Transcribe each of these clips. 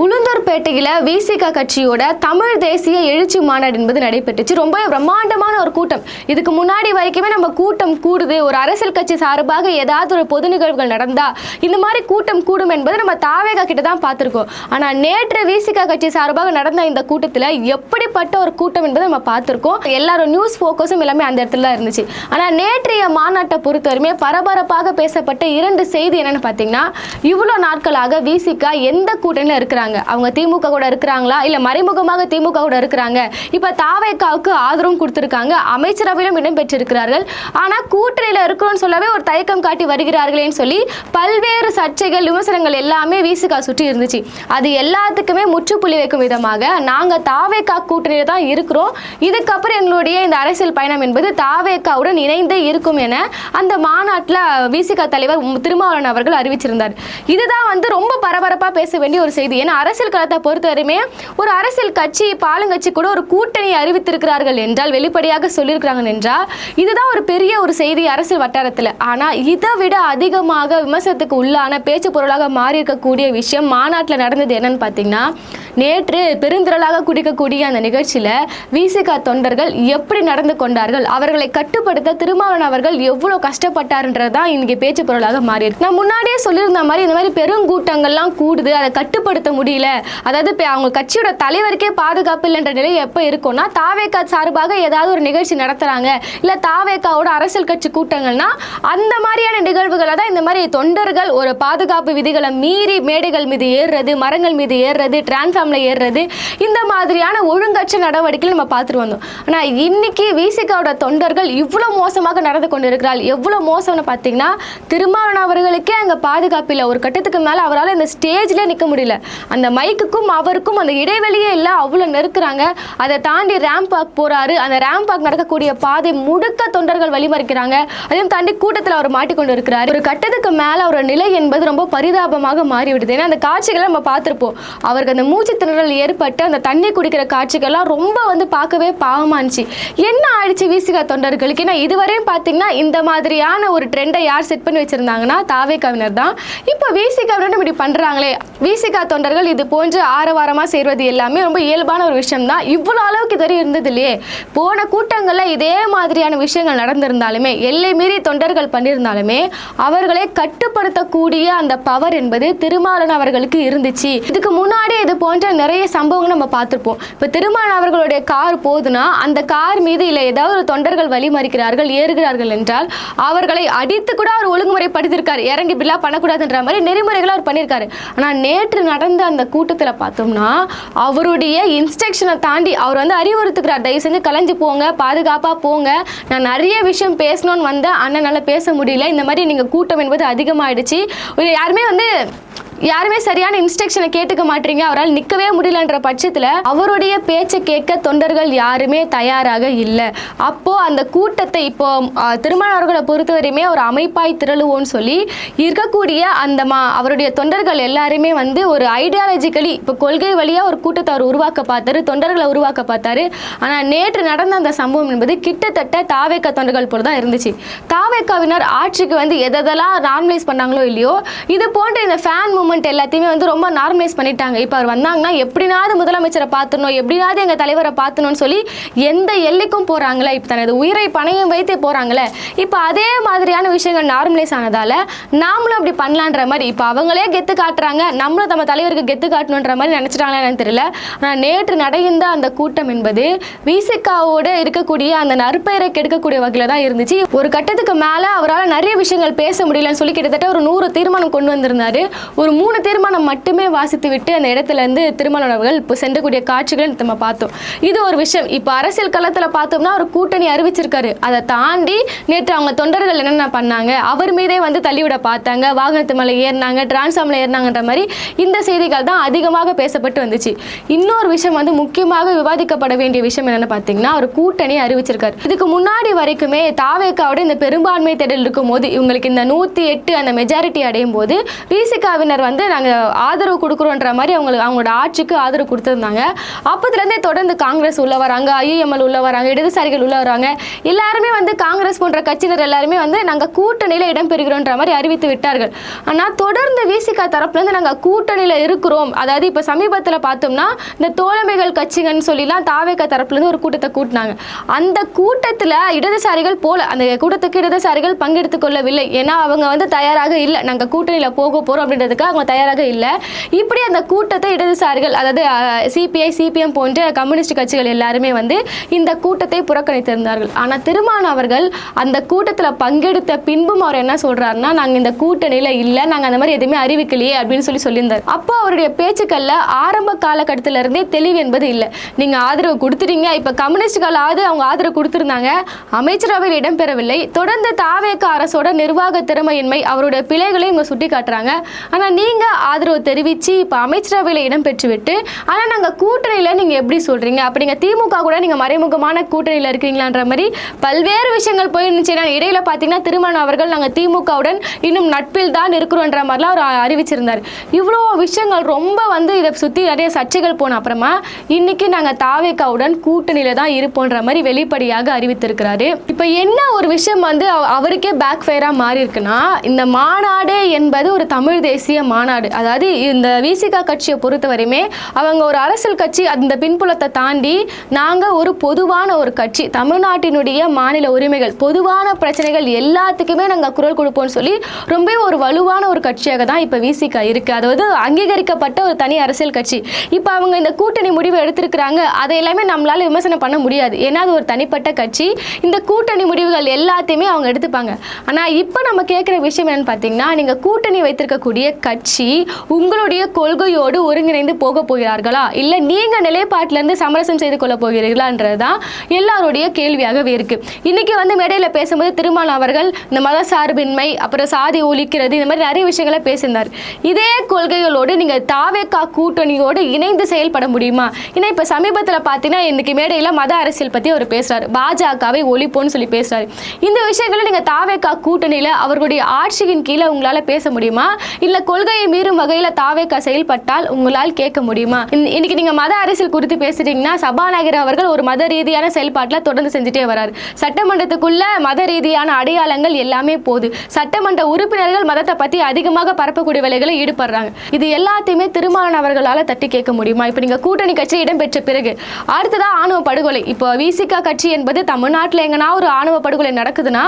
உளுந்தூர்பேட்டையில் விசிக கட்சியோட தமிழ் தேசிய எழுச்சி மாநாடு என்பது நடைபெற்றுச்சு. ரொம்ப பிரம்மாண்டமான ஒரு கூட்டம். இதுக்கு முன்னாடி வரைக்குமே நம்ம கூட்டம் கூடுது, ஒரு அரசியல் கட்சி சார்பாக ஏதாவது ஒரு பொது நிகழ்வுகள் நடந்தா இந்த மாதிரி கூட்டம் கூடும் என்பது நம்ம தாவேகா கிட்ட தான் பார்த்துருக்கோம். ஆனால் நேற்று விசிக கட்சி சார்பாக நடந்த இந்த கூட்டத்தில் எப்படிப்பட்ட ஒரு கூட்டம் என்பதை நம்ம பார்த்துருக்கோம். எல்லாரும் நியூஸ் ஃபோக்கஸும் எல்லாமே அந்த இடத்துல தான் இருந்துச்சு. ஆனால் நேற்றைய மாநாட்டை பொறுத்தவரையுமே பரபரப்பாக பேசப்பட்ட இரண்டு செய்தி என்னன்னு பார்த்தீங்கன்னா, இவ்வளோ நாட்களாக விசிக எந்த கூட்டணியில் இருக்கிறாங்க, அவங்க திமுக கூட இருக்கிறாங்களா இல்ல மறைமுகமாக திமுக கூட இருக்கிறாங்க, இப்ப தாவேகாவுக்கு ஆதரவும் கொடுத்திருக்காங்க, அமைச்சரவையிலும் இடம் பெற்றிருக்கிறார்கள், ஆனா கூட்டணியில இருக்கணும்னு சொல்லவே ஒரு தயக்கம் காட்டி வருகிறார்களேன்னு சொல்லி பல்வேறு சர்ச்சைகள் விமர்சனங்கள் எல்லாமே விசிக சுற்றி இருந்துச்சு. அது எல்லாத்துக்குமே முற்றுப்புள்ளி வைக்கும் விதமாக நாங்க தாவேகா கூட்டணியில தான் இருக்கிறோம், இதுக்கப்புறம் எங்களுடைய இந்த அரசியல் பயணம் என்பது தாவேகாவுடன் இணைந்தே இருக்கும் என அந்த மாநாட்டில் விசிக தலைவர் திருமாவளவன் அவர்கள் அறிவிச்சிருந்தார். இதுதான் ரொம்ப பரபரப்பா பேச வேண்டிய ஒரு செய்தி. ஏன்னா அரசியல் களத்தை பொறுத்தவரையுமே ஒரு அரசியல் கட்சி பாலுங்கட்சி கூட ஒரு கூட்டணி அறிவித்திருக்கிறார்கள் என்றால், வெளிப்படையாக சொல்லியிருக்கிறாங்க என்றால், இதுதான் ஒரு பெரிய ஒரு செய்தி அரசியல் வட்டாரத்தில். ஆனால் இதை விட அதிகமாக விமர்சனத்துக்கு உள்ளான பேச்சு பொருளாக மாறி இருக்கக்கூடிய விஷயம் மாநாட்டில் நடந்தது என்னன்னு பார்த்தீங்கன்னா, நேற்று பெருந்திரளாக குடிக்கக்கூடிய அந்த நிகழ்ச்சியில் விசிக தொண்டர்கள் எப்படி நடந்து கொண்டார்கள், அவர்களை கட்டுப்படுத்த திருமாவளவன் அவர்கள் எவ்வளோ கஷ்டப்பட்டார்ன்றதான் இன்னைக்கு பேச்சு பொருளாக மாறி இருக்கு. நான் முன்னாடியே சொல்லியிருந்த மாதிரி இந்த மாதிரி பெருங்கூட்டங்கள்லாம் கூடுது, அதை கட்டுப்படுத்த முடியல, அதாவது அவங்க கட்சியோட தலைவருக்கே பாதுகாப்பு இல்லைன்ற நிலை எப்போ இருக்கும்னா, தாவேகா சார்பாக ஏதாவது ஒரு நிகழ்ச்சி நடத்துறாங்க இல்லை தாவேகாவோட அரசியல் கட்சி கூட்டங்கள்னா அந்த மாதிரியான நிகழ்வுகளை தான் இந்த மாதிரி தொண்டர்கள் ஒரு பாதுகாப்பு விதிகளை மீறி மேடைகள் மீது ஏறுறது, மரங்கள் மீது ஏறுறது, டிரான்ஸ்ஃபார்ம்ல ஏறுறது, இந்த மாதிரியான ஒழுங்கற்ற நடவடிக்கைகள் நம்ம பார்த்துட்டு வந்தோம். ஆனால் இன்னைக்கு விசிகாவோட தொண்டர்கள் இவ்வளோ மோசமாக நடந்து கொண்டு இருக்கிறாள். எவ்வளோ மோசம்னு பார்த்தீங்கன்னா, திருமாவளவன் அவர்களுக்கே அங்கே பாதுகாப்பு இல்லை. ஒரு கட்டத்துக்கு மேலே அவரால் இந்த ஸ்டேஜ்லேயே நிற்க முடியல, அந்த மைக்குக்கும் அவருக்கும் அந்த இடைவெளியே இல்லை, அவ்வளோ நெருக்கிறாங்க. அதை தாண்டி ரேம்ப் வாக் போறாரு, அந்த ரேம்ப் வாக் நடக்கக்கூடிய பாதை முடுக்க தொண்டர்கள் வழிமறிக்கிறாங்க. அதையும் தாண்டி கூட்டத்தில் அவர் மாட்டிக்கொண்டு இருக்கிறார். ஒரு கட்டத்துக்கு மேலே ஒரு நிலை என்பது ரொம்ப பரிதாபமாக மாறிவிடுது. ஏன்னா அந்த காட்சிகளை நம்ம பார்த்துருப்போம், அவருக்கு அந்த மூச்சு திணறல் ஏற்பட்டு அந்த தண்ணி குடிக்கிற காட்சிகள்லாம் ரொம்ப பார்க்கவே பாவமானுச்சு. என்ன ஆயிடுச்சு விசிக தொண்டர்களுக்கு? ஏன்னா இதுவரையும் பார்த்தீங்கன்னா இந்த மாதிரியான ஒரு ட்ரெண்டை யார் செட் பண்ணி வச்சிருந்தாங்கன்னா தாவேகாவினர் தான். இப்போ விசிகாவினர் இப்படி பண்றாங்களே, விசிக தொண்டர்கள் இது போன்று ஆரவாரமாக செய்வது எல்லாமே ரொம்ப இயல்பான ஒரு விஷயம் தான். இவ்வளோ அளவுக்கு இதுவரை இருந்தது இல்லையே. போன கூட்டங்களில் இதே மாதிரியான விஷயங்கள் நடந்திருந்தாலுமே, எல்லை மீறி தொண்டர்கள் பண்ணியிருந்தாலுமே, அவர்களை கட்டுப்படுத்தக்கூடிய அந்த பவர் என்பது திருமாவளவன் அவர்களுக்கு இருந்துச்சு. இதுக்கு முன்னாடி இது போன்ற நிறைய சம்பவங்கள் நம்ம பார்த்துருப்போம். இப்போ திருமாவளவன் அவர்களுடைய கார் போகுதுன்னா அந்த கார் மீது இல்லை ஏதாவது ஒரு தொண்டர்கள் வழிமறிக்கிறார்கள், ஏறுகிறார்கள் என்றால் அவர்களை அடித்து கூட அவர் ஒழுங்குமுறைப்படுத்தியிருக்காரு, இறங்கி இப்படிலாம் பண்ணக்கூடாதுன்ற மாதிரி நெறிமுறைகளை அவர் பண்ணியிருக்காரு. ஆனால் நேற்று நடந்த அந்த கூட்டத்தில் பார்த்தோம்னா அவருடைய இன்ஸ்ட்ரக்ஷனை தாண்டி அவர் அறிவுறுத்துக்கிறார், தயவு செஞ்சு கலைஞ்சு போங்க, பாதுகாப்பாக போங்க, நான் நிறைய விஷயம் பேசணும்னு வந்தேன், அண்ணனால் பேச முடியல, இந்த மாதிரி நீங்கள் கூட்டம் என்பது அதிகமாகிடுச்சு, யாருமே சரியான இன்ஸ்ட்ரக்ஷனை கேட்டுக்க மாட்டீங்க, அவரால் நிற்கவே முடியலன்ற பட்சத்தில் அவருடைய பேச்சை கேட்க தொண்டர்கள் யாருமே தயாராக இல்லை. அப்போ அந்த கூட்டத்தை இப்போ திருமாவளவர்களை பொறுத்தவரையுமே ஒரு அமைப்பாய் திரளுவோன்னு சொல்லி இருக்கக்கூடிய அந்த அவருடைய தொண்டர்கள் எல்லாருமே ஒரு ஐடியாலஜிக்கலி இப்போ கொள்கை வழியாக ஒரு கூட்டத்தை அவர் உருவாக்க பார்த்தாரு, தொண்டர்களை உருவாக்க பார்த்தாரு. ஆனால் நேற்று நடந்த அந்த சம்பவம் என்பது கிட்டத்தட்ட தாவேகா தொண்டர்கள் போல தான் இருந்துச்சு. தாவேகாவினர் ஆட்சிக்கு எதெல்லாம் நார்மலைஸ் பண்ணாங்களோ இல்லையோ, இது போன்ற இந்த ஃபேன் மூமெண்ட் எல்லாத்தையுமே ரொம்ப நார்மலைஸ் பண்ணிட்டாங்க. இப்போ அவர் வந்தாங்கன்னா எப்படினாவது முதலமைச்சரை பார்த்துடணும், எப்படினாவது எங்கள் தலைவரை பார்த்துணும்னு சொல்லி எந்த எல்லைக்கும் போகிறாங்களே, இப்போ தனது உயிரை பணையம் வைத்தே போகிறாங்களே, இப்போ அதே மாதிரியான விஷயங்கள் நார்மலைஸ் ஆனதால் நாமளும் அப்படி பண்ணலான்ற மாதிரி இப்போ அவங்களே கெத்து காட்டுறாங்க, நம்மளும் நம்ம தலைவருக்கு கெத்து காட்டணுன்ற மாதிரி நினச்சிட்டாங்களா என்னன்னு தெரியல. ஆனால் நேற்று நடந்த அந்த கூட்டம் என்பது விசிகாவோட இருக்கக்கூடிய அந்த நற்பெயரை கெடுக்கக்கூடிய வகையில் தான் இருந்துச்சு. ஒரு கட்டத்துக்கு மேலே அவரால் நிறைய விஷயங்கள் பேச முடியலன்னு சொல்லி கிட்டத்தட்ட ஒரு 100 தீர்மானம் கொண்டு வந்திருந்தாரு. ஒரு 3 தீர்மானம் மட்டுமே வாசித்து விட்டு அந்த இடத்துல திருமாவளவன் அவர்கள் இப்போ சென்றக்கூடிய காட்சிகளை நம்ம பார்த்தோம். இது ஒரு விஷயம். இப்போ அரசியல் களத்தில் பார்த்தோம்னா ஒரு கூட்டணி அறிவிச்சிருக்காரு, அதை தாண்டி நேற்று அவங்க தொண்டர்கள் என்னென்ன பண்ணாங்க, அவர் மீதே தள்ளிவிட பார்த்தாங்க, வாகனத்து மேலே ஏறினாங்க, டிரான்ஸ்ஃபார்மில் ஏறினாங்கன்ற மாதிரி இந்த செய்திகள் தான் அதிகமாக பேசப்பட்டு வந்துச்சு. இன்னொரு விஷயம் முக்கியமாக விவாதிக்கப்பட வேண்டிய விஷயம் என்னென்னு பார்த்தீங்கன்னா, ஒரு கூட்டணி அறிவிச்சிருக்காரு. இதுக்கு முன்னாடி வரைக்குமே தாவேகாவோட இந்த பெரும்பான்மை தேடல் இருக்கும் போது இவங்களுக்கு இந்த 108 அந்த மெஜாரிட்டி அடையும் போது விசிகாவினர் வந்து நாங்கள் ஆதரவு கொடுக்குறோன்ற மாதிரி அவங்களோட ஆட்சிக்கு ஆதரவு கொடுத்துருந்தாங்க. அப்போதுலேருந்தே தொடர்ந்து காங்கிரஸ் உள்ள வராங்க, ஐஎம்எல் உள்ள வராங்க, இடதுசாரிகள் உள்ள வராங்க. எல்லாருமே வந்து காங்கிரஸ் போன்ற கட்சியினர் எல்லாருமே வந்து நாங்கள் கூட்டணியில் இடம்பெறுகிறோன்ற மாதிரி அறிவித்து விட்டார்கள். ஆனால் தொடர்ந்து விசிக தரப்புலேருந்து நாங்கள் கூட்டணியில் இருக்கிறோம். அதாவது இப்போ சமீபத்தில் பார்த்தோம்னா இந்த தோழமைகள் கட்சிகள்னு சொல்லிலாம் தாவேக தரப்புலேருந்து ஒரு கூட்டத்தை கூட்டினாங்க. அந்த கூட்டத்தில் இடதுசாரிகள் போல, அந்த கூட்டத்துக்கு இடதுசாரிகள் பங்கெடுத்துக் கொள்ளவில்லை. ஏன்னா அவங்க வந்து தயாராக இல்லை, நாங்கள் கூட்டணியில் போக போகிறோம் அப்படின்றதுக்கு அவங்க தயாராக இல்லை. இப்படி அந்த கூட்டத்தை இடதுசாரிகள், அதாவது சிபிஐ, சிபிஎம் போன்ற கம்யூனிஸ்ட் கட்சிகள் எல்லாருமே வந்து இந்த கூட்டத்தை புறக்கணித்திருந்தார்கள். ஆனால் திருமான் அவர்கள் அந்த கூட்டத்தில் பங்கெடுத்த பின்பும் அவர் என்ன சொல்றாருன்னா, நாங்கள் இந்த கூட்டணியில் இல்லை, நாங்கள் அந்த மாதிரி எதுவுமே அறிவிக்கலையே அப்படின்னு சொல்லியிருந்தார். அப்போ அவருடைய பேச்சுக்கள்ல ஆரம்ப காலகட்டத்திலிருந்தே தெளிவு என்பது இல்லை. நீங்கள் ஆதரவு கொடுத்துட்டீங்க, இப்போ கம்யூனிஸ்டுகளாவது அவங்க ஆதரவு கொடுத்துருந்தாங்க, அமைச்சரவையில் இடம்பெறவில்லை. தொடர்ந்து தாவேக அரசோட நிர்வாக திறமையின்மை, அவருடைய பிழைகளையும் இவங்க சுட்டி காட்டுறாங்க. ஆனால் நீங்கள் ஆதரவு தெரிவித்து இப்போ அமைச்சரவையில் இடம்பெற்று விட்டு, ஆனால் நாங்கள் கூட்டணியில் நீங்கள் எப்படி சொல்கிறீங்க? அப்படிங்க திமுக கூட நீங்கள் மறைமுகமான கூட்டணியில் இருக்கிறீங்களான்ற மாதிரி பல்வேறு விஷயங்கள் போயிருந்துச்சு. இடையில பார்த்தீங்கன்னா திருமான் அவர்கள் நாங்கள் திமுகவுடன் இன்னும் நட்பில் தான் இருக்கிறோன்ற மாதிரிலாம் அவர் அறிவிச்சிருந்தார். இவ்வளோ விஷயங்கள் ரொம்ப வந்து இதை சுற்றி நிறைய சர்ச்சைகள் போன அப்புறமா இன்னைக்கு நாங்கள் தாவேகாவுடன் கூட்டணியில் தான் இருப்போன்ற மாதிரி வெளிப்படையாக அறிவித்திருக்கிறாரு. இப்போ என்ன ஒரு விஷயம் வந்து அவருக்கே பேக் ஃபயராக மாறி இருக்குன்னா, இந்த மாநாடு என்பது ஒரு தமிழ் தேசிய மாநாடு. அதாவது இந்த விசிக கட்சியை பொறுத்தவரையுமே அவங்க ஒரு அரசியல் கட்சி, அந்த பின்புலத்தை தாண்டி நாங்கள் ஒரு பொதுவான ஒரு கட்சி, தமிழ்நாட்டினுடைய மாநில உரிமைகள், பொதுவான பிரச்சனைகள் எல்லாத்துக்குமே நாங்கள் குரல் கொடுப்போம்னு சொல்லி ரொம்ப ஒரு வலுவான ஒரு கட்சியாக தான் இப்போ விசிக இருக்கு. அதாவது அங்கீகரிக்கப்பட்ட ஒரு தனி அரசியல் கட்சி. இப்போ அவங்க இந்த கூட்டணி முடிவு எடுத்திருக்கிறாங்க, அதை எல்லாமே நம்மளால விமர்சனம் பண்ண முடியாது. ஏன்னா அது ஒரு தனிப்பட்ட கட்சி, இந்த கூட்டணி முடிவுகள் எல்லாத்தையுமே அவங்க எடுத்துப்பாங்க. ஆனால் இப்போ நம்ம கேட்குற விஷயம் என்னன்னு பார்த்தீங்கன்னா, நீங்கள் கூட்டணி வைத்திருக்கக்கூடிய கட்சி உங்களுடைய கொள்கையோடு ஒருங்கிணைந்து போக போகிறார்களா, இல்லை நீங்கள் நிலைப்பாட்டிலேருந்து சமரசம் செய்து கொள்ள போகிறீர்களான்றது தான் எல்லாருடைய கேள்வியாகவே இருக்கு. இன்னைக்கு வந்து மேடையில் பேசும்போது திருமான் அவர்கள் இந்த மத சார்பின்மை, அப்புறம் சாதி ஒழிக்கிறது, இந்த மாதிரி நிறைய விஷயங்களை பேசியிருந்தார். இதே கொள்கைகளோடு நீங்கள் தாவேகா கூட்டணியோடு இணைந்து செயல்பட முடியுமா? ஏன்னா இப்போ சமீபத்தில் பார்த்தீங்கன்னா இன்னைக்கு மேடையில் மத அரசியல் பற்றி அவர் பேசுறாரு, பாஜகவை ஒழிப்போன்னு சொல்லி பேசுறாரு. இந்த விஷயங்களை நீங்கள் தாவேகா கூட்டணியில் அவர்களுடைய ஆட்சியின் கீழே உங்களால் பேச முடியுமா? இல்லை கொள்கையை மீறும் வகையில் தாவேகா செயல்பட்டால் உங்களால் கேட்க முடியுமா? இன்னைக்கு நீங்கள் மத அரசியல் குறித்து பேசுறீங்கன்னா சபாநாயகர் அவர்கள் ஒரு மத ரீதியான செயல்பாட்டில் தொடர்ந்து செஞ்சுட்டே வராரு. சட்டமன்றத்துக்குள்ள மத ரீதியான அடையாளங்கள் எல்லாமே போகுது. சட்டமன்ற உறுப்பினர்கள் மதத்தை பற்றி அதிகமாக பரப்பக்கூடிய வேலைகளை ஈடுபடுறாங்க. இது எல்லாத்தையுமே திருமான் அவர்களால் தட்டி கேட்க முடியுமா? இப்போ நீங்கள் கூட்டணி கட்சி இடம்பெற்ற பிறகு அடுத்ததான் ஆணவ படுகொலை. இப்போ விசிக கட்சி என்பது தமிழ்நாட்டில் எங்கன்னா ஒரு ஆணவ படுகொலை நடக்குதுன்னா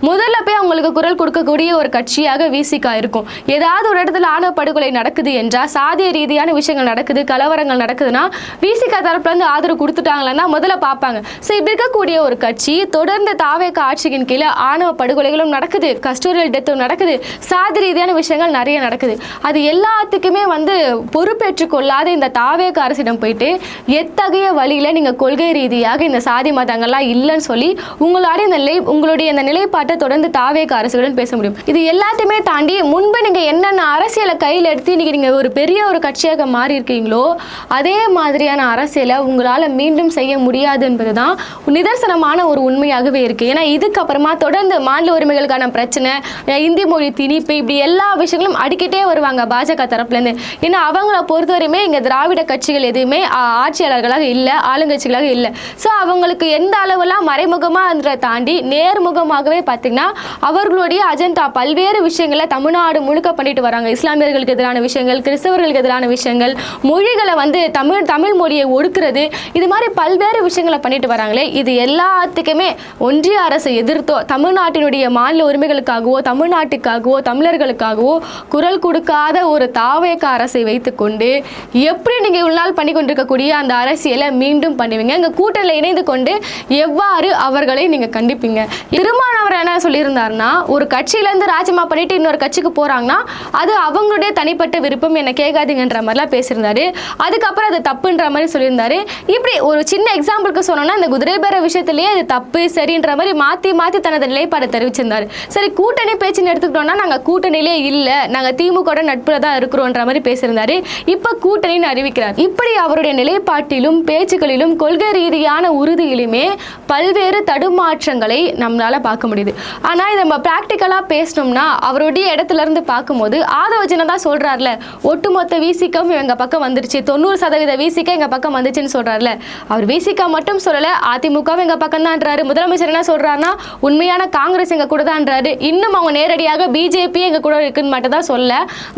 முதல்ல போய் அவங்களுக்கு குரல் கொடுக்கக்கூடிய ஒரு கட்சியாக விசிக இருக்கும். ஏதாவது ஒரு இடத்துல ஆணவ படுகொலை நடக்குது என்றால், சாதிய ரீதியான விஷயங்கள் நடக்குது, கலவரங்கள் நடக்குதுன்னா விசிக தரப்புல இருந்து ஆதரவு கொடுத்துட்டாங்களா முதல்ல பார்ப்பாங்க. ஸோ இப்படி இருக்கக்கூடிய ஒரு கட்சி தொடர்ந்து தாவேகா ஆட்சியின் கீழே ஆணவ படுகொலைகளும் நடக்குது, கஸ்டோரியல் டெத்தும் நடக்குது, சாதி ரீதியான விஷயங்கள் நிறைய நடக்குது. அது எல்லாத்துக்குமே வந்து பொறுப்பேற்றுக் கொள்ளாத இந்த தாவேகா அரசிடம் போயிட்டு எத்தகைய வழியில் நீங்கள் கொள்கை ரீதியாக இந்த சாதி மதங்கள்லாம் இல்லைன்னு சொல்லி உங்களுடைய இந்த நிலைப்பாட்டை தொடர்ந்து தாவேகா அரசுடன் பேச முடியும்? இது எல்லாத்தையுமே தாண்டி முன்பு நீங்கள் என்னென்ன அரசியலை கையில் எடுத்து இன்னைக்கு நீங்கள் ஒரு பெரிய ஒரு கட்சியாக மாறி இருக்கீங்களோ அதே மாதிரியான அரசியலை உங்களால் மீண்டும் செய்ய முடியாது என்பது தான் நிதர்சனமான ஒரு உண்மையாகவே இருக்கு. ஏன்னா இதுக்கப்புறமா தொடர்ந்து மாநில உரிமைகளுக்கான பிரச்சனை, இந்தி மொழி திணிப்பு, இப்படி எல்லா விஷயங்களும் அடிக்கிட்டே வருவாங்க பாஜக தரப்புலேருந்து. ஏன்னா அவங்கள பொறுத்தவரையுமே இங்கே திராவிட கட்சிகள் எதுவுமே ஆட்சியாளர்களாக இல்லை, ஆளுங்கட்சிகளாக இல்லை. ஸோ அவங்களுக்கு எந்த அளவுலாம் மறைமுகமாக தாண்டி நேர்முகமாகவே பார்த்தீங்கன்னா அவர்களுடைய அஜெண்டா பல்வேறு விஷயங்களை தமிழ்நாடு முழுக்க பண்ணிட்டு வராங்க. இஸ்லாமியர்களுக்கு எதிரான விஷயங்கள், கிறிஸ்தவர்களுக்கு எதிரான விஷயங்கள், மொழிகளை வந்து தமிழ் மொழியை ஒடுக்கிறது, இது மாதிரி பல்வேறு விஷயங்களை பண்ணிட்டு வராங்களே. இது எல்லாத்துக்குமே ஒன்றிய அரசை எதிர்த்தோ தமிழ்நாட்டினுடைய மாநில உரிமைகளுக்காகவோ தமிழ்நாட்டுக்காகவோ தமிழர்களுக்காகவோ குரல் கொடுக்காத ஒரு தாவேகா அரசை வைத்துக்கொண்டு எப்படி நீங்கள் இவ்வளவு நாள் பண்ணி கொண்டிருக்கக்கூடிய அந்த அரசியலை மீண்டும் பண்ணுவீங்க? எங்கள் கூட்டணியில் இணைந்து கொண்டு எவ்வாறு அவர்களை நீங்கள் கண்டிப்பீங்க? திருமான் அவர் என்ன சொல்லியிருந்தாருன்னா, ஒரு கட்சியிலேருந்து ராஜினாமா பண்ணிட்டு இன்னொரு கட்சிக்கு போகிறாங்கன்னா அது அவங்களுடைய தனிப்பட்ட விருப்பம், என்னை கேட்காதீங்கன்ற மாதிரிலாம் பேசியிருந்தாரு. அதுக்கப்புறம் அது தப்புன்ற மாதிரி சொல்லியிருந்தாரு. இப்படி ஒரு சின்ன எக்ஸாம்பிளுக்கு சொன்னோம்னா இந்த குதிரை பேர விஷயத்திலேயே அது தப்பு சரின்ற மாதிரி மாற்றி மாற்றி தனது நிலைப்பாடை தெரிவிச்சிருந்தாரு. சரி, கூட்டணி பேச்சுன்னு எடுத்துக்கிட்டோம்னா நாங்கள் கூட்டணியிலே இல்லை, நாங்கள் திமுக நட்பில் தான் இருக்கிறோன்ற மாதிரி பேசியிருந்தாரு. இப்போ கூட்டணின்னு அறிவிக்கிறார். இப்படி அவருடைய நிலைப்பாட்டிலும் பேச்சுக்களிலும் கொள்கை ரீதியான உறுதியிலுமே பல்வேறு தடுமாற்றங்களை நம்மளால பார்க்க முடியுது. ஆனால் இதை நம்ம ப்ராக்டிக்கலாக பேசணும்னா அவருடைய இடத்துல இருந்து பார்க்கும்போது ஆதவ வாதவஜன தான் சொல்றாருல, ஒட்டுமொத்த விசிகாவும் எங்க பக்கம் வந்துருச்சு, 90% விசிகா எங்க பக்கம் வந்துச்சுன்னு சொல்றாருல. அவர் விசிகா மட்டும் சொல்லல, அதிமுகவும் எங்க பக்கம் தான்ன்றாரு. முதலமைச்சர் என்ன சொல்றாருன்னா, உண்மையான காங்கிரஸ் எங்க கூட தான்ன்றாரு. இன்னும் அவங்க நேரடியாக பிஜேபி எங்க கூட இருக்குன்னு மட்டும் தான் சொல்ல,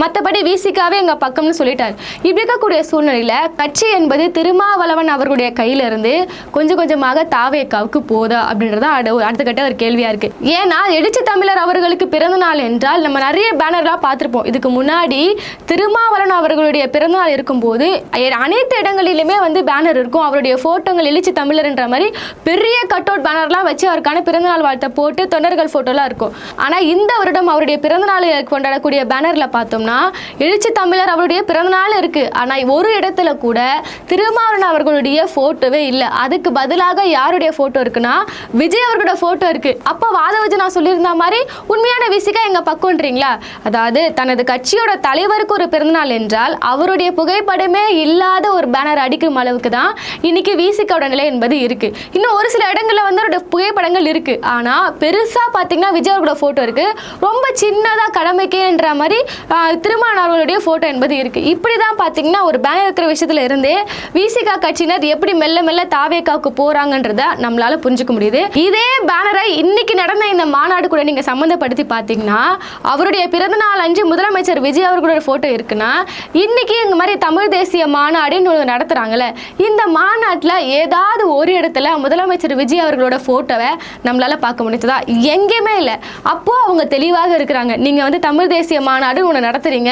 மற்றபடி விசிகாவே எங்க பக்கம்னு சொல்லிட்டாரு. இப்படி இருக்கக்கூடிய சூழ்நிலையில கட்சி என்பது திருமாவளவன் அவர்களுடைய கையில இருந்து கொஞ்சம் கொஞ்சமாக தாவேக்காவுக்கு போதா அப்படின்றத அடுத்த கட்ட ஒரு கேள்வியா இருக்கு. ஏன்னா எழுச்சி தமிழர் அவர்களுக்கு பிறந்த நாள் என்றால் நம்ம நிறைய பேனர்லாம் பார்த்திருப்போம். இதுக்கு முன்னாடி திருமாவளவன் அவர்களுடைய பிறந்தநாள் இருக்கும்போது அனைத்து இடங்களிலுமே வந்து பேனர் இருக்கும். அவருடைய போட்டோங்கள் எழுச்சி தமிழர் என்ற மாதிரி பெரிய கட் அவுட் பேனர்லாம் வச்சு அவருக்கான பிறந்தநாள் வாழ்த்தை போட்டு தொண்டர்கள் போட்டோலாம் இருக்கும். ஆனா இந்த வருடம் அவருடைய பிறந்தநாள் கொண்டாடக்கூடிய பேனர்ல பார்த்தோம்னா எழுச்சி தமிழர் அவருடைய பிறந்தநாள் இருக்கு. ஆனா ஒரு இடத்துல கூட திருமாவளவன் அவர்களுடைய போட்டோவே இல்லை. அதுக்கு பதிலாக யாருடைய போட்டோ இருக்குன்னா விஜய் அவர்களோட போட்டோ இருக்கு. அப்ப வாதவஜனா சொல்லியிருந்த மாதிரி உண்மையான விசிகா எங்க பக்கம்ன்றீங்களா? அதாவது தனது கட்சியோட தலைவருக்கு ஒரு பிறந்தநாள் என்றால் அவருடைய புகைப்படமே இல்லாத ஒரு பேனர் அடிக்கும் அளவுக்கு தான் இன்னைக்கு விசிகாவோட நிலை என்பது இருக்கு. இன்னும் ஒரு சில இடங்கள்ல வந்து அவருடைய புகைப்படங்கள் இருக்கு. ஆனா பெருசா பாத்தீங்கன்னா விஜய் அவர்களோட போட்டோ இருக்கு. ரொம்ப சின்னதா கடமைக்கேன்ற மாதிரி திருமாவளவன் அவர்களுடைய போட்டோ என்பது இருக்கு. இப்படிதான் பாத்தீங்கன்னா ஒரு பேனர் இருக்கிற விஷயத்துல இருந்தே விசிகா கட்சியினர் எப்படி மெல்ல மெல்ல தாவேக்காவுக்கு போறாங்கன்றத நம்மளால புரிஞ்சுக்க முடியுது. இதே பேனரை இன்னைக்கு நடந்த இந்த மாநாடு கூட நீங்க சம்பந்தப்படுத்தி பாத்தீங்கன்னா அவருடைய பிறந்த நாள் அன்று முதலமைச்சர் விஜய் அவர்களோட போட்டோ இருக்குன்னா இன்னைக்கு இந்த மாதிரி தமிழ் தேசிய மாநாடுன்னு நடத்துறாங்கல்ல, இந்த மாநாட்டில் ஏதாவது ஒரு இடத்துல முதலமைச்சர் விஜய் அவர்களோட போட்டோவை நம்மளால பார்க்க முடிஞ்சதா? எங்கேயுமே இல்லை. அப்போ அவங்க தெளிவாக இருக்கிறாங்க. நீங்க வந்து தமிழ் தேசிய மாநாடு ஒன்று நடத்துறீங்க,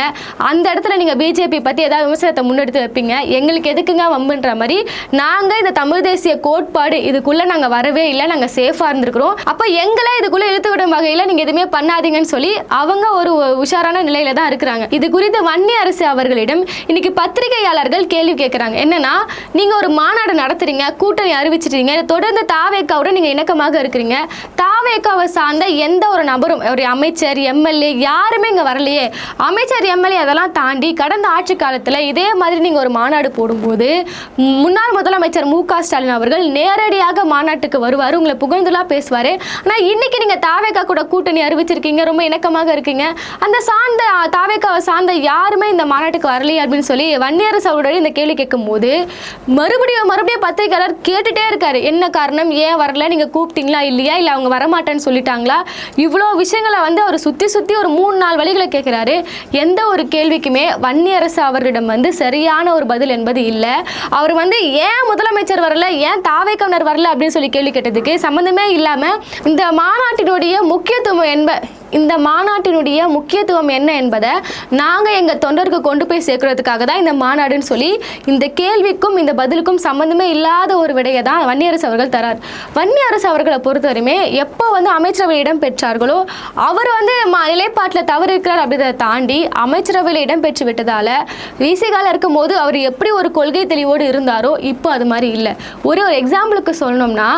அந்த இடத்துல நீங்க பிஜேபி பத்தி ஏதாவது விமர்சனத்தை முன்னெடுத்து வைப்பீங்க, எங்களுக்கு எதுக்குங்க வம்புன்ற மாதிரி நாங்க இந்த தமிழ் தேசிய கோட்பாடு இதுக்குள்ள நாங்க வரவே இல்லை, நாங்க சேஃபா இருந்திருக்கிறோம், அப்ப எங்களை இதுக்குள்ள இழுத்து விடும் வகையில நீங்க எதுவுமே பண்ணாதீங்கன்னு சொல்லி அவங்க ஒரு உஷாரான நிலையில தான் இருக்கிறாங்க. இது குறித்து வன்னியரசு அவர்களிடம் இன்னைக்கு பத்திரிகையாளர்கள் கேள்வி கேட்கிறாங்க. என்னன்னா, நீங்க ஒரு மாநாடு நடத்துறீங்க, கூட்டணி அறிவிச்சிட்டீங்க, தொடர்ந்து தாவேக்காவோட நீங்க இணக்கமாக இருக்கிறீங்க, தாவேக்காவை சார்ந்த எந்த ஒரு நபரும் ஒரு அமைச்சர் எம்எல்ஏ யாருமே இங்க வரலையே, அமைச்சர் எம்எல்ஏ அதெல்லாம் தாண்டி கடந்த ஆட்சி காலத்துல இதே மாதிரி நீங்க ஒரு மாநாடு போடும்போது முன்னாள் முதலமைச்சர் மு க ஸ்டாலின் அவர்கள் நேரடியாக மாநாட்டுக்கு வருவாரு, உங்களை புகழ்ந்துலாம் பேசுவாரு. ஆனா இன்னைக்கு நீங்க தாவேக்கா கூட கூட்டணி அறிவிச்சிருக்கீங்க, ரொம்ப இணக்கமாக இருக்கீங்க, அந்த சார்ந்த தாவேக்காவை சார்ந்த யாருமே இந்த மாநாட்டுக்கு வரலையே அப்படின்னு சொல்லி வன்னியரசு அவரோட இந்த கேள்வி கேட்கும் போது மறுபடியும் பத்திரிகையாளர் கேட்டுட்டே இருக்காரு. என்ன காரணம், ஏன் வரல, நீங்க கூப்பிட்டீங்களா இல்லையா, இல்ல அவங்க வரமாட்டேன்னு சொல்லிட்டாங்களா, இவ்வளோ விஷயங்களை வந்து அவர் சுத்தி ஒரு 3-4 வழிகளை கேட்கிறாரு. எந்த ஒரு கேள்விக்குமே வன்னியரசு அவர்களிடம் வந்து சரியான ஒரு பதில் என்பது இல்லை. அவர் வந்து ஏன் முதலமைச்சர் வரல, ஏன் தாவேக்கவினர் வரல அப்படின்னு சொல்லி கேள்வி கேட்டதுக்கு சம்பந்தமே இல்லாம இந்த மாநாட்டினுடைய முக்கியத்துவம் என்ன என்பதை நாங்கள் எங்கள் தொண்டருக்கு கொண்டு போய் சேர்க்கறதுக்காக தான் இந்த மாநாடுன்னு சொல்லி இந்த கேள்விக்கும் இந்த பதிலுக்கும் சம்மந்தமே இல்லாத ஒரு விடையை தான் வன்னியரசு அவர்கள் தரார். வன்னியரசு அவர்களை பொறுத்தவரையுமே எப்போ வந்து அமைச்சரவையில் இடம் பெற்றார்களோ அவர் வந்து நிலைப்பாட்டில் தவறு இருக்கிறார் அப்படின்றத தாண்டி அமைச்சரவையில் இடம் பெற்று விட்டதால விசிகால இருக்கும் போது அவர் எப்படி ஒரு கொள்கை தெளிவோடு இருந்தாரோ இப்போ அது மாதிரி இல்லை. ஒரு எக்ஸாம்பிளுக்கு சொல்லணும்னா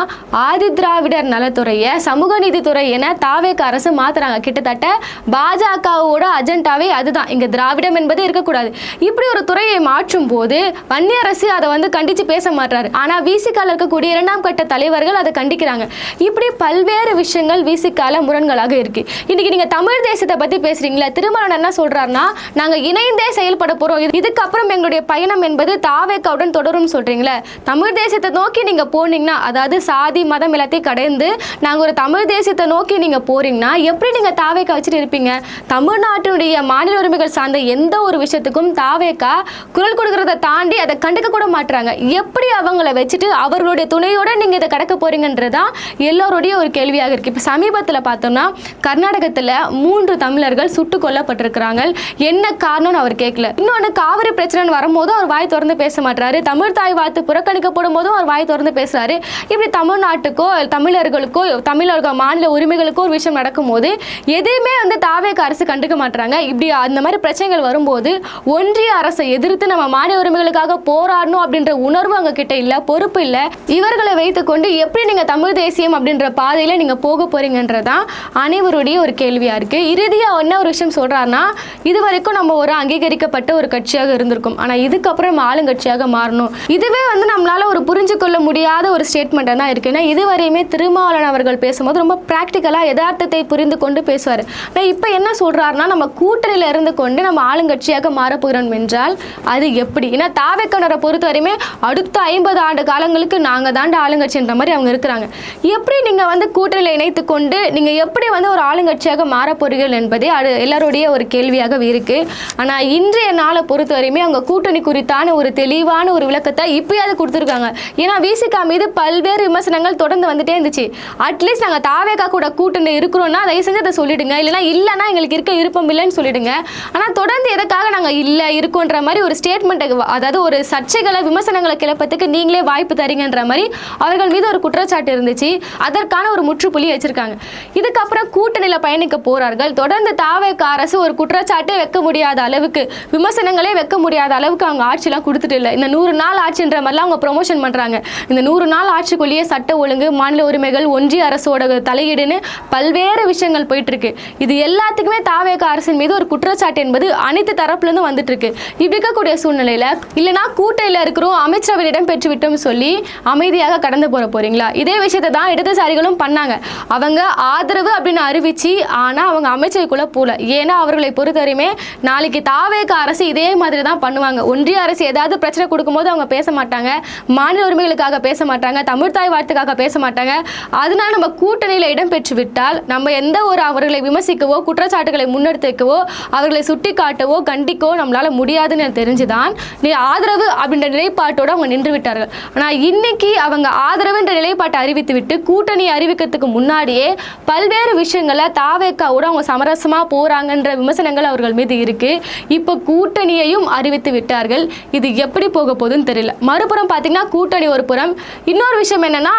ஆதி திராவிடர் நலத்துறையை சமூக நீதித்துறை என தாவேக அரசு மாத்துறாங்க. கிட்டத்தட்ட பாஜகவோட அஜெண்டாவே அதுதான், இங்க திராவிடம் என்பதே இருக்கக்கூடாது. இப்படி ஒரு துறையை மாற்றும் போது வன்னியரசு அதை வந்து கண்டிச்சு பேச மாட்டாரு. ஆனா விசிகால இருக்கக்கூடிய 2ஆம் கட்ட தலைவர்கள் அதை கண்டிக்கிறாங்க. இப்படி பல்வேறு விஷயங்கள் விசிகால முரண்களாக இருக்கு. இன்னைக்கு நீங்க தமிழ் தேசத்தை பத்தி பேசுறீங்களா, திருமாவளவன் என்ன சொல்றாருன்னா நாங்க இணைந்தே செயல்பட போறோம், இதுக்கப்புறம் எங்களுடைய பயணம் என்பது தாவேக்காவுடன் தொடரும் சொல்றீங்களே, தமிழ் தேசத்தை நோக்கி நீங்க போனீங்கன்னா அதாவது சாதி மதம் எல்லாத்தையும் கடந்து நாங்க ஒரு தமிழ் தேசத்தை நோக்கி நீங்க போறீங்கன்னா எப்படி நீங்க தாவேக்கா வச்சுட்டு இருப்பீங்க? தமிழ்நாட்டினுடைய மாநில உரிமைகள் சார்ந்த எந்த ஒரு விஷயத்துக்கும் தாவேக்கா குரல் கொடுக்கறத தாண்டி அதை கண்டுக்க கூட மாட்டுறாங்க. எப்படி அவங்கள வச்சுட்டு அவர்களுடைய துணையோட நீங்க இதை கடக்க போறீங்கன்றதான் எல்லோருடைய ஒரு கேள்வியாக இருக்கு. இப்ப சமீபத்தில் பார்த்தோம்னா கர்நாடகத்தில் 3 தமிழர்கள் சுட்டுக் கொல்லப்பட்டிருக்கிறாங்க. என்ன காரணம்னு அவர் கேட்கல. இன்னொன்று காவிரி பிரச்சனை வரும்போதும் அவர் வாய் திறந்து பேச மாட்டாரு, தமிழ் தாய் வாழ்த்து புறக்கணிக்கப்படும் போதும் அவர் வாய் திறந்து பேசுறாரு. இப்படி தமிழ்நாட்டுக்கோ தமிழர்களுக்கோ தமிழர்கள் மாநில உரிமைகளுக்கோ ஒரு விஷயம் நடக்கும்போது எதையுமே வந்து தாவேக அரசு கண்டுக்க மாட்டாங்க. இப்படி அந்த மாதிரி பிரச்சனைகள் வரும்போது ஒன்றிய அரசை எதிர்த்து நம்ம மாநில உரிமைகளுக்காக போராடணும் அப்படின்ற உணர்வு அவங்க கிட்ட இல்ல, பொறுப்பு இல்ல. இவர்களை வைத்துக்கொண்டு எப்படி நீங்க தமிழ் தேசியம் அப்படின்ற பாதையில நீங்க போக போறீங்கன்றதான் அனைவருடைய ஒரு கேள்வியா இருக்கு. இறுதியா என்ன ஒரு விஷயம் சொல்றாருன்னா, இது வரைக்கும் நம்ம ஒரு அங்கீகரிக்கப்பட்ட ஒரு கட்சியாக இருந்திருக்கும், ஆனா இதுக்கப்புறம் ஆளுங்கட்சியாக மாறணும். இதுவே வந்து நம்மளால ஒரு புரிஞ்சு கொள்ள முடியாத ஒரு ஸ்டேட்மெண்ட் தான் இருக்கு. இதுவரையுமே திருமாவளவன் அவர்கள் பேசும்போது ரொம்ப பிராக்டிக்கலா யதார்த்தத்தை புரிந்து கொண்டு பேசுவார். ஆனால் இப்போ என்ன சொல்கிறாருன்னா, நம்ம கூட்டணியில் இருந்து கொண்டு நம்ம ஆளுங்கட்சியாக மாறப்போகிறோம் என்றால் அது எப்படி? ஏன்னா தாவேக்கானரை பொறுத்த வரையுமே அடுத்த 50 ஆண்டு காலங்களுக்கு நாங்கள் தாண்ட ஆளுங்கட்சின்ற மாதிரி அவங்க இருக்கிறாங்க. எப்படி நீங்கள் வந்து கூட்டணியில் இணைத்து கொண்டு நீங்கள் எப்படி வந்து ஒரு ஆளுங்கட்சியாக மாறப்போறீர்கள் என்பதே எல்லாருடைய ஒரு கேள்வியாகவே இருக்குது. ஆனால் இன்றைய நாளை பொறுத்த வரையுமே அவங்க கூட்டணி குறித்தான ஒரு தெளிவான ஒரு விளக்கத்தை இப்பயாவது கொடுத்துருக்காங்க. ஏன்னா விசிகா மீது பல்வேறு விமர்சனங்கள் தொடர்ந்து வந்துட்டே இருந்துச்சு. அட்லீஸ்ட் நாங்கள் தாவேக்கா கூட கூட்டணி இருக்கிறோன்னா தயவு செஞ்சு அதை சொல்லிடுங்க, இல்லைன்னா எங்களுக்கு இருக்க விருப்பம் இல்லைன்னு சொல்லிடுங்க. ஆனால் தொடர்ந்து எதற்காக நாங்கள் இல்லை இருக்கோன்ற மாதிரி ஒரு ஸ்டேட்மெண்ட்டை, அதாவது ஒரு சர்ச்சைகளை விமர்சனங்களை கிளப்பத்துக்கு நீங்களே வாய்ப்பு தரீங்கன்ற மாதிரி அவர்கள் மீது ஒரு குற்றச்சாட்டு இருந்துச்சு. அதற்கான ஒரு முற்றுப்புள்ளி வச்சிருக்காங்க. இதுக்கப்புறம் கூட்டணியில் பயணிக்க போறார்கள். தொடர்ந்து தாவேக்கா அரசு ஒரு குற்றச்சாட்டே வைக்க முடியாத அளவுக்கு, விமர்சனங்களே வைக்க முடியாத அளவுக்கு அவங்க ஆட்சியெல்லாம் கொடுத்துட்டு இல்லை. இந்த 100 நாள் ஆட்சின்ற மாதிரிலாம் அவங்க ப்ரொமோஷன் பண்ணுறாங்க. இந்த 100 நாள் ஆட்சிக்குள்ளேயே சட்ட ஒழுங்கு, மாநில உரிமைகள், ஒன்றிய அரசோட தலையீடுன்னு பல்வேறு விஷயங்கள் போயிட்டு இருக்கு. இது எல்லாத்துக்குமே தாவேக்கா அரசின் மீது ஒரு குற்றச்சாட்டு என்பது அனைத்து தரப்புலேருந்து வந்துட்டு இருக்கு. இப்படி இருக்கக்கூடிய சூழ்நிலையில் இல்லைனா கூட்டணியில் இருக்கிறோம் அமைச்சரவையிடம் பெற்றுவிட்டோம் சொல்லி அமைதியாக கடந்து போறீங்களா? இதே விஷயத்தை தான் இடதுசாரிகளும் பண்ணாங்க. அவங்க ஆதரவு அப்படின்னு அறிவிச்சு, ஆனால் அவங்க அமைச்சருக்குள்ள போல. ஏன்னா அவர்களை பொறுத்தவரையுமே நாளைக்கு தாவேக்கா அரசு இதே மாதிரி தான் பண்ணுவாங்க. ஒன்றிய அரசு ஏதாவது பிரச்சனை கொடுக்கும்போது அவங்க பேச மாட்டாங்க, மாநில உரிமைகளுக்காக பேச மாட்டாங்க, தமிழ்தாய் வாழ்த்துக்காக பேச மாட்டாங்க. அதனால நம்ம கூட்டணியில் இடம் பெற்று விட்டால் நம்ம எந்த ஒரு அவர்களை விமர்சிக்கவோ, குற்றச்சாட்டுகளை முன்னெடுத்துக்கவோ, அவர்களை சுட்டி காட்டவோ, கண்டிக்கவோ நம்மளால முடியாதுன்னு தெரிஞ்சுதான் நீ ஆதரவு அப்படின்ற நிலைப்பாட்டோடு அவங்க நின்று விட்டார்கள். ஆனால் இன்னைக்கு அவங்க ஆதரவு என்ற நிலைப்பாட்டை அறிவித்து விட்டு கூட்டணி அறிவிக்கிறதுக்கு முன்னாடியே பல்வேறு விஷயங்களை தாவேக்காவோட அவங்க சமரசமாக போறாங்கன்ற விமர்சனங்கள் அவர்கள் மீது இருக்கு. இப்போ கூட்டணியையும் அறிவித்து விட்டார்கள். இது எப்படி போக போகுதுன்னு தெரியல. மறுபுறம் பார்த்தீங்கன்னா கூட்டணி ஒரு புறம், இன்னொரு விஷயம் என்னன்னா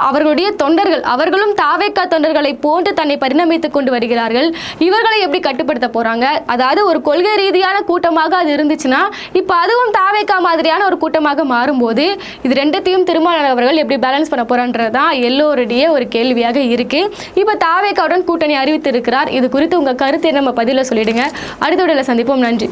அவர்களுடைய தொண்டர்கள், அவர்களும் தாவேக்கா தொண்டர்களை போன்று தன்னை பரிணமித்துக் கொண்டு வருகிறார்கள். இவர்களை எப்படி கட்டுப்படுத்த போறாங்க? அதாவது ஒரு கொள்கை ரீதியான கூட்டமாக அது இருந்துச்சுன்னா இப்போ அதுவும் தாவேக்கா மாதிரியான ஒரு கூட்டமாக மாறும்போது இது ரெண்டத்தையும் திருமாவளவன் அவர்கள் எப்படி பேலன்ஸ் பண்ண போறான்றதான் எல்லோருடைய ஒரு கேள்வியாக இருக்கு. இப்போ தாவேக்காவுடன் கூட்டணி அறிவித்திருக்கிறார். இது குறித்து உங்க கருத்தை நம்ம பதில சொல்லிடுங்க. அடுத்த வீடியோல சந்திப்போம். நன்றி.